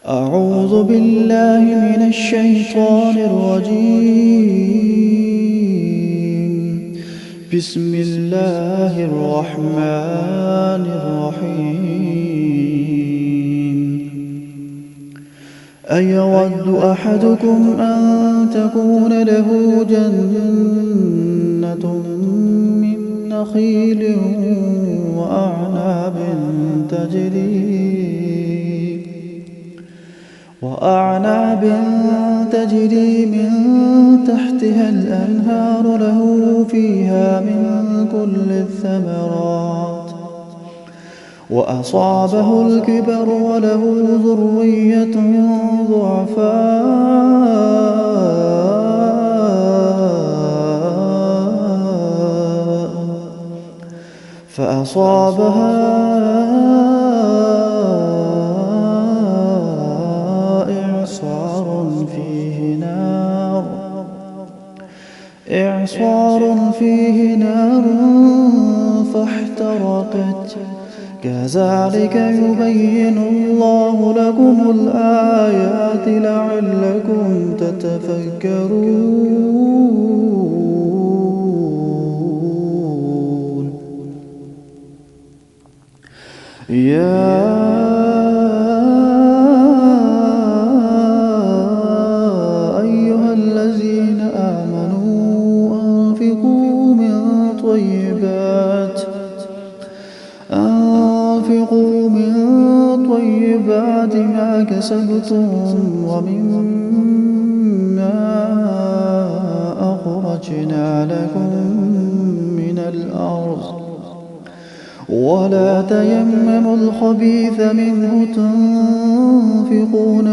أعوذ بالله من الشيطان الرجيم. بسم الله الرحمن الرحيم. أيود أحدكم أن تكون له جنة من نخيل وأعناب تجري من تحتها الأنهار له فيها من كل الثمرات وأصابه الكبر وله ذرية ضعفاء فأصابها إعصار فيه نار فاحترقت. كذلك يبين الله لكم الآيات لعلكم تتفكرون. يا أيها الذين آمنوا أنفقوا من طيبات ما كسبتم ومما أخرجنا لكم من الأرض ولا تيمموا الخبيث منه تنفقون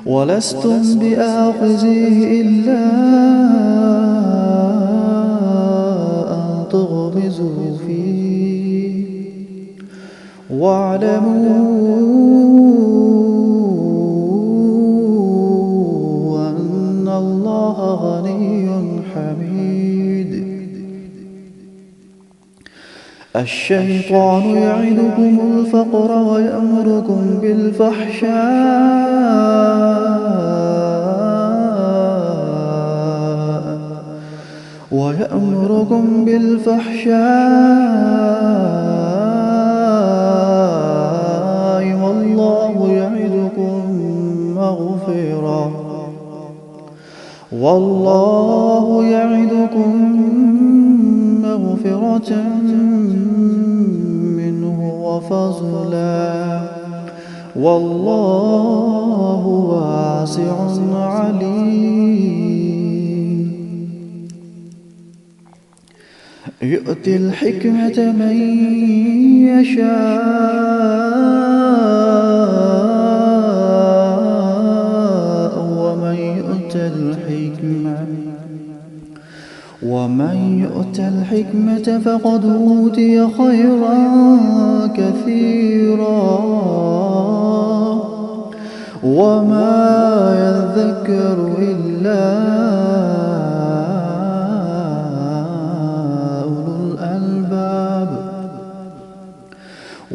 ولستم بآخذيه إلا أن تغمزوا فيه واعلموا أن الله غني حميد. الشيطان يعدكم الفقر ويأمركم بالفحشاء والله يعدكم مغفرة منه وفضلا والله واسع عليم. يؤتي الحكمة من يشاء ومن يؤت الحكمة فقد أوتي خيرا كثيرا وما يذكر إلا أولو الألباب.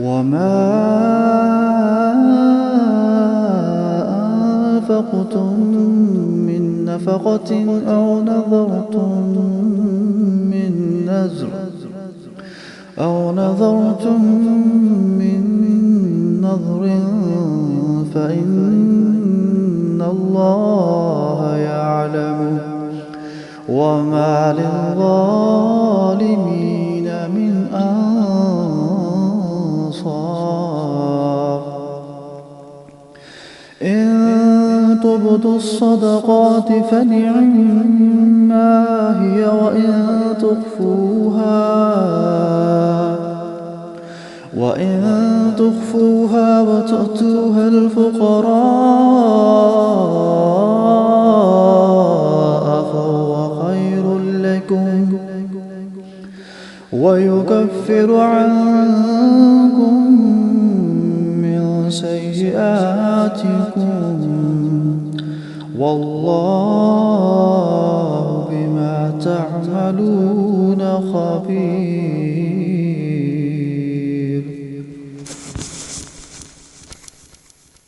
وما أنفقتم من نفقة أو نذرتم من نذر فإن الله يعلمه وما للظالمين من أنصار. إن تبدوا الصدقات فنعما هي وإن تخفوها وتؤتوها الفقراء فهو خير لكم ويكفر عنكم من سيئاتكم والله بما تعملون خبير.